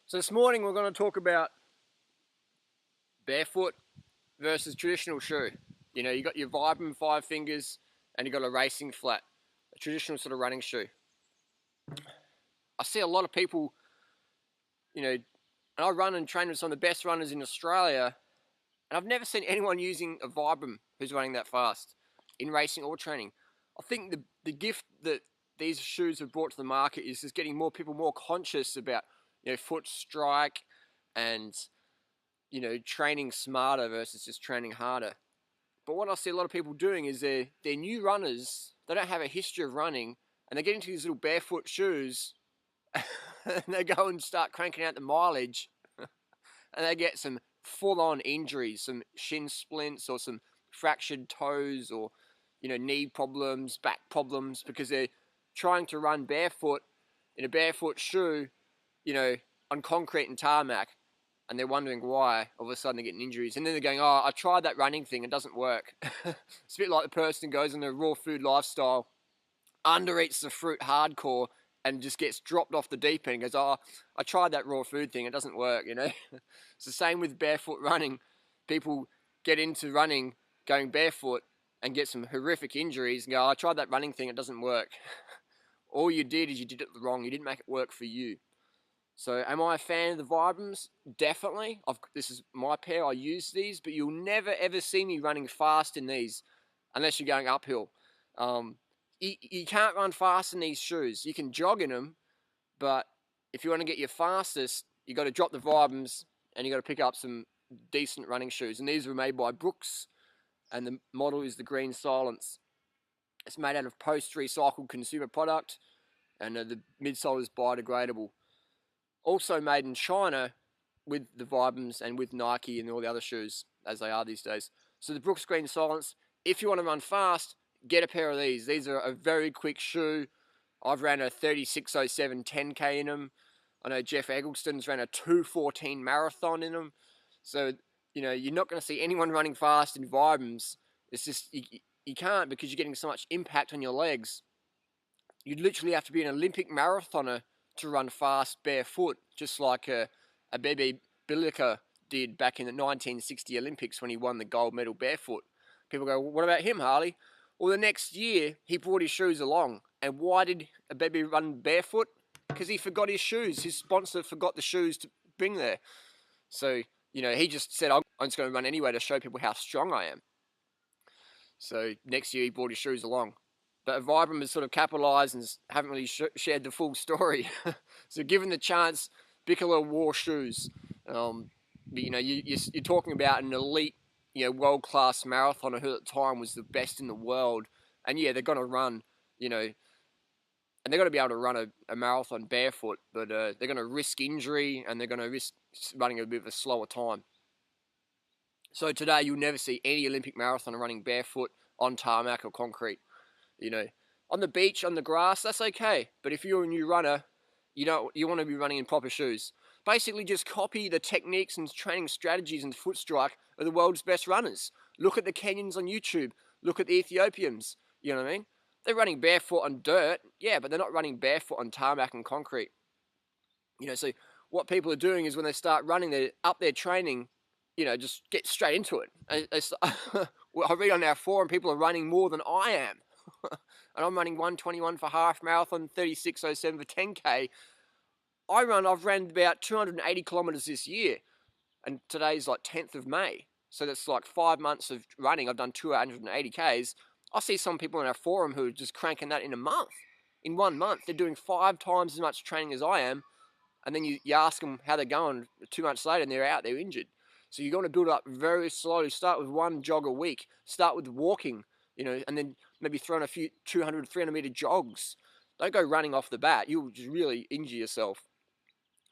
So this morning we're going to talk about barefoot versus traditional shoe. You know, you got your Vibram 5 fingers and you got a racing flat, a traditional sort of running shoe. I see a lot of people, you know, and I run and train with some of the best runners in Australia, and I've never seen anyone using a Vibram who's running that fast in racing or training. I think the gift that these shoes have brought to the market is just getting more people more conscious about, you know, foot strike and, you know, training smarter versus just training harder. But what I see a lot of people doing is they're new runners, they don't have a history of running, and they get into these little barefoot shoes and they go and start cranking out the mileage and they get some full-on injuries, some shin splints or some fractured toes or, you know, knee problems, back problems, because they're trying to run barefoot in a barefoot shoe, you know, on concrete and tarmac. And they're wondering why all of a sudden they're getting injuries. And then they're going, oh, I tried that running thing, it doesn't work. It's a bit like the person who goes on a raw food lifestyle, undereats the fruit hardcore, and just gets dropped off the deep end and goes, oh, I tried that raw food thing, it doesn't work, you know. It's the same with barefoot running. People get into running going barefoot and get some horrific injuries and go, oh, I tried that running thing, it doesn't work. All you did is you did it wrong, you didn't make it work for you. So am I a fan of the Vibrams? Definitely. This is my pair, I use these, but you'll never ever see me running fast in these unless you're going uphill. You can't run fast in these shoes. You can jog in them, but if you want to get your fastest, you got to drop the Vibrams and you got to pick up some decent running shoes. And these were made by Brooks, and the model is the Green Silence. It's made out of post-recycled consumer product, and the midsole is biodegradable. Also made in China with the Vibrams and with Nike and all the other shoes as they are these days. So the Brooks Green Silence, if you want to run fast, get a pair of these. These are a very quick shoe. I've ran a 36:07 10K in them. I know Jeff Eggleston's ran a 2:14 marathon in them. So, you know, you're not going to see anyone running fast in Vibrams. It's just, you can't, because you're getting so much impact on your legs. You'd literally have to be an Olympic marathoner to run fast barefoot, just like a Bebe Bilica did back in the 1960 Olympics when he won the gold medal barefoot. People go, well, what about him, Harley? Well, the next year, he brought his shoes along. And why did a Bebe run barefoot? Because he forgot his shoes. His sponsor forgot the shoes to bring there. So, you know, he just said, I'm just going to run anyway to show people how strong I am. So next year, he brought his shoes along. But Vibram has sort of capitalised and haven't really shared the full story. So given the chance, Bicola wore shoes. But, you know, you're talking about an elite, you know, world-class marathoner who at the time was the best in the world. And yeah, they're going to run, you know, and they're going to be able to run a marathon barefoot, but they're going to risk injury and they're going to risk running a bit of a slower time. So today you'll never see any Olympic marathoner running barefoot on tarmac or concrete. You know, on the beach, on the grass, that's okay. But if you're a new runner, you want to be running in proper shoes. Basically, just copy the techniques and training strategies and foot strike of the world's best runners. Look at the Kenyans on YouTube. Look at the Ethiopians. You know what I mean? They're running barefoot on dirt, yeah, but they're not running barefoot on tarmac and concrete. You know, so what people are doing is when they start running, they're up their training, you know, just get straight into it. I read on our forum, people are running more than I am. And I'm running 1:21 for half marathon, 36:07 for 10K. I've ran about 280 kilometers this year, and today's like 10th of May. So that's like 5 months of running. I've done 280 Ks. I see some people in our forum who are just cranking that in a month. In 1 month, they're doing 5 times as much training as I am. And then you ask them how they're going 2 months later and they're out, they're injured. So you're going to build up very slowly. Start with 1 jog a week. Start with walking, you know, and then maybe throwing a few 200, 300 meter jogs. Don't go running off the bat. You'll just really injure yourself.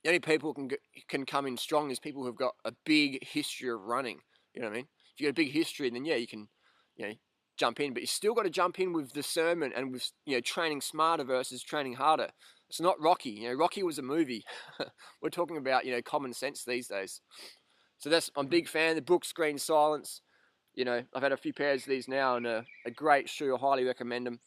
The only people who can come in strong is people who've got a big history of running. You know what I mean? If you've got a big history, then yeah, you can, you know, jump in. But you still got to jump in with discernment and with, you know, training smarter versus training harder. It's not Rocky. You know, Rocky was a movie. We're talking about, you know, common sense these days. So I'm a big fan. The Brooks Green Silence. You know, I've had a few pairs of these now, and a great shoe. I highly recommend them.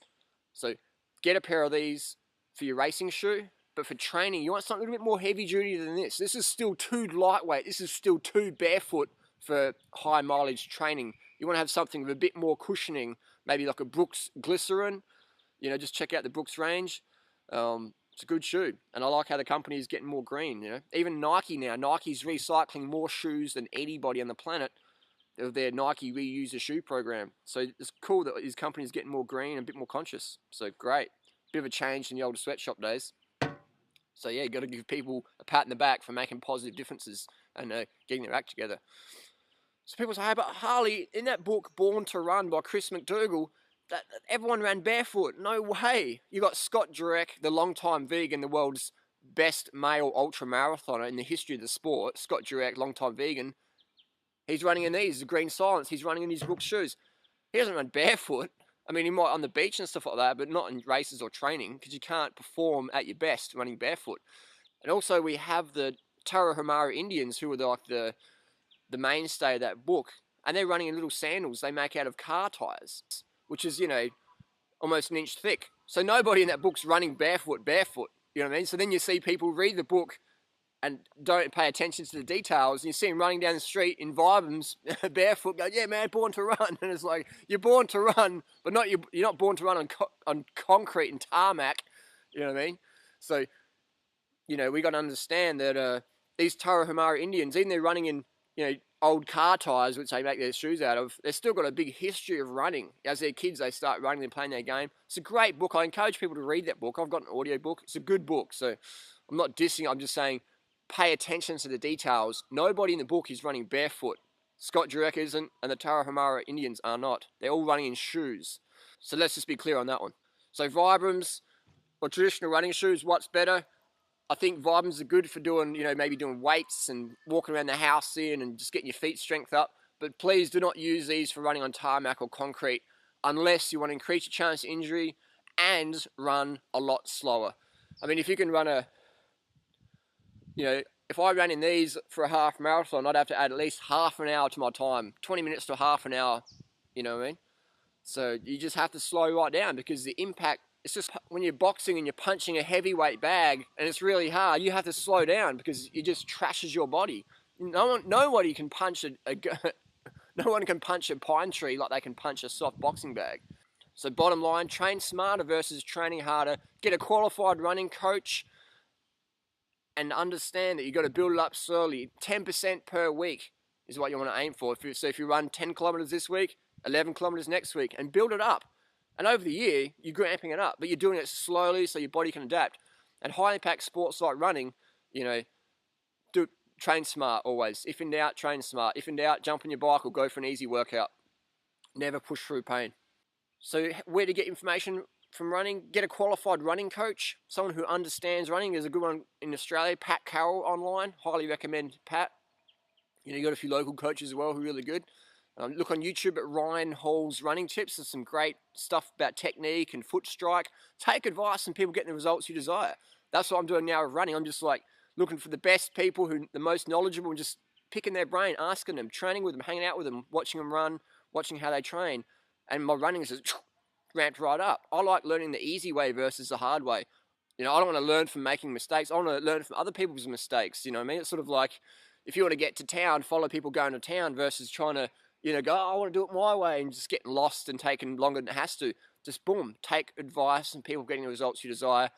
So get a pair of these for your racing shoe. But for training, you want something a little bit more heavy duty than this. This is still too lightweight. This is still too barefoot for high mileage training. You want to have something with a bit more cushioning, maybe like a Brooks Glycerin. You know, just check out the Brooks range. It's a good shoe, and I like how the company is getting more green. You know, even Nike now. Nike's recycling more shoes than anybody on the planet of their Nike Reuse a Shoe program. So it's cool that his company is getting more green and a bit more conscious. So great, bit of a change in the older sweatshop days. So yeah, you got to give people a pat in the back for making positive differences and getting their act together. So people say, hey, but Harley, in that book Born to Run by Chris McDougall, that everyone ran barefoot. No way. You got Scott Jurek, the longtime vegan, the world's best male ultra marathoner in the history of the sport. Scott Jurek, longtime vegan. He's running in these, the Green Silence. He's running in his Brooks shoes. He doesn't run barefoot. I mean, he might on the beach and stuff like that, but not in races or training, because you can't perform at your best running barefoot. And also we have the Tarahumara Indians, who are like the mainstay of that book, and they're running in little sandals they make out of car tires, which is, you know, almost an inch thick. So nobody in that book's running barefoot. You know what I mean? So then you see people read the book and don't pay attention to the details, and you see them running down the street in Vibrams barefoot, go, yeah, man, born to run. And it's like, you're born to run, but you're not born to run on concrete and tarmac. You know what I mean? So, you know, we got to understand that these Tarahumara Indians, even they're running in, you know, old car tires, which they make their shoes out of, they've still got a big history of running. As they're kids, they start running and playing their game. It's a great book. I encourage people to read that book. I've got an audio book. It's a good book. So I'm not dissing. I'm just saying, pay attention to the details. Nobody in the book is running barefoot. Scott Jurek isn't, and the Tarahumara Indians are not. They're all running in shoes. So let's just be clear on that one. So Vibrams or traditional running shoes, what's better? I think Vibrams are good for doing, you know, maybe doing weights and walking around the house and just getting your feet strength up. But please do not use these for running on tarmac or concrete unless you want to increase your chance of injury and run a lot slower. I mean, if you can run if I ran in these for a half marathon, I'd have to add at least half an hour to my time, 20 minutes to half an hour, you know what I mean? So you just have to slow right down, because the impact, it's just when you're boxing and you're punching a heavyweight bag and it's really hard, you have to slow down because it just trashes your body. Nobody can punch no one can punch a pine tree like they can punch a soft boxing bag. So bottom line, train smarter versus training harder. Get a qualified running coach and understand that you've got to build it up slowly. 10% per week is what you want to aim for. So if you run 10 kilometers this week, 11 kilometers next week, and build it up. And over the year, you're ramping it up, but you're doing it slowly so your body can adapt. And high impact sports like running, you know, train smart always. If in doubt, train smart. If in doubt, jump on your bike or go for an easy workout. Never push through pain. So where to get information from running? Get a qualified running coach, someone who understands running. There's a good one in Australia, Pat Carroll online. Highly recommend Pat. You know, you got a few local coaches as well who are really good. Look on YouTube at Ryan Hall's running tips. There's some great stuff about technique and foot strike. Take advice from people getting the results you desire. That's what I'm doing now with running. I'm just like looking for the best people, who the most knowledgeable, and just picking their brain, asking them, training with them, hanging out with them, watching them run, watching how they train. And my running is just ramped right up. I like learning the easy way versus the hard way. You know, I don't want to learn from making mistakes. I want to learn from other people's mistakes. You know what I mean? It's sort of like, if you want to get to town, follow people going to town versus trying to, you know, go, oh, I want to do it my way, and just getting lost and taking longer than it has to. Just boom, take advice from people getting the results you desire.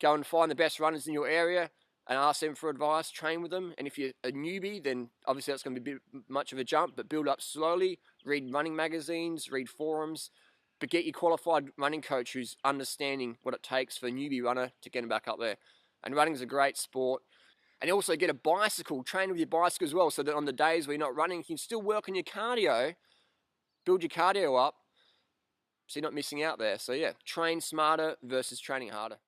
Go and find the best runners in your area and ask them for advice, train with them. And if you're a newbie, then obviously that's going to be a bit much of a jump, but build up slowly. Read running magazines, read forums, but get your qualified running coach who's understanding what it takes for a newbie runner to get them back up there. And running is a great sport. And also get a bicycle, train with your bicycle as well, so that on the days where you're not running, you can still work on your cardio, build your cardio up, so you're not missing out there. So yeah, train smarter versus training harder.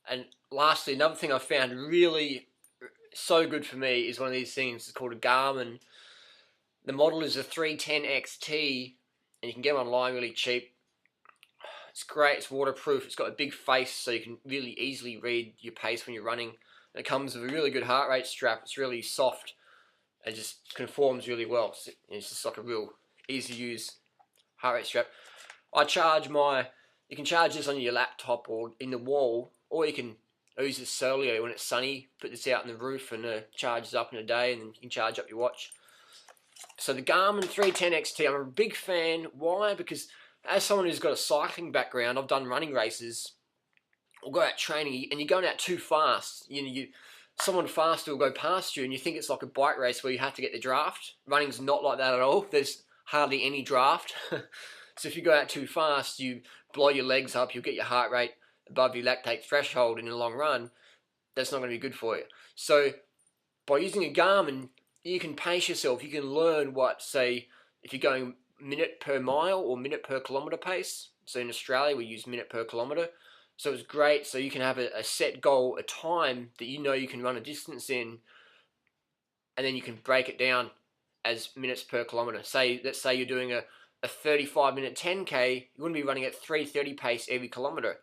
And lastly, another thing I found really so good for me is one of these things. It's called a Garmin. The model is a 310 XT, and you can get them online really cheap. It's great, it's waterproof, it's got a big face so you can really easily read your pace when you're running. And it comes with a really good heart rate strap. It's really soft, and just conforms really well. So it's just like a real easy to use heart rate strap. I charge you can charge this on your laptop or in the wall, or you can use this solely when it's sunny. Put this out on the roof and it charges up in a day, and then you can charge up your watch. So the Garmin 310 XT, I'm a big fan. Why? Because as someone who's got a cycling background, I've done running races or go out training, and you're going out too fast. Someone faster will go past you, and you think it's like a bike race where you have to get the draft. Running's not like that at all. There's hardly any draft. So if you go out too fast, you blow your legs up, you'll get your heart rate above your lactate threshold in the long run. That's not going to be good for you. So by using a Garmin, you can pace yourself. You can learn what, say, if you're going minute per mile or minute per kilometre pace. So in Australia, we use minute per kilometre. So it's great. So you can have a set goal, a time that you know you can run a distance in, and then you can break it down as minutes per kilometre. Let's say you're doing a 35-minute 10K, you wouldn't be running at 3:30 pace every kilometre.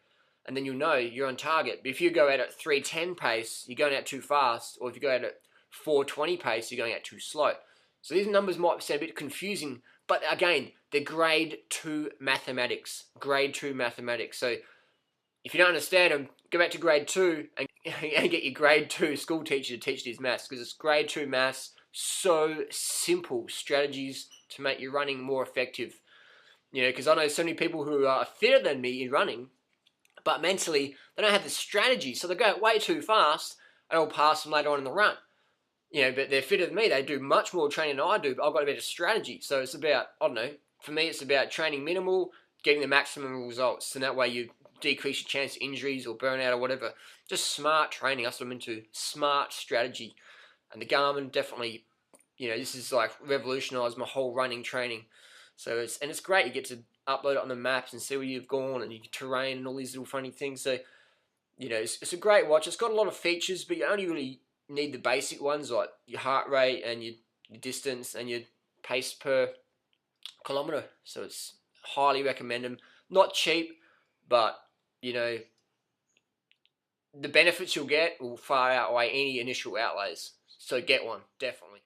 And then you'll know you're on target. But if you go out at 3:10 pace, you're going out too fast. Or if you go out at 4:20 pace, you're going out too slow. So these numbers might sound a bit confusing, but again, they're grade 2 mathematics. Grade 2 mathematics. So if you don't understand them, go back to grade 2 and get your grade 2 school teacher to teach these maths, because it's grade 2 maths. So simple strategies to make your running more effective. Because I know so many people who are fitter than me in running, but mentally they don't have the strategy, so they go way too fast and I'll pass them later on in the run. But they're fitter than me. They do much more training than I do, but I've got a better strategy. So it's about, I don't know, for me it's about training minimal, getting the maximum results, and that way you decrease your chance of injuries or burnout or whatever. Just smart training. That's what I'm into. Smart strategy. And the Garmin definitely, this is like revolutionised my whole running training. So it's great. You get to upload it on the maps and see where you've gone and your terrain and all these little funny things. So, it's a great watch. It's got a lot of features, but you only really need the basic ones like your heart rate and your distance and your pace per kilometre. So it's highly recommend them. Not cheap, but, the benefits you'll get will far outweigh any initial outlays. So get one, definitely.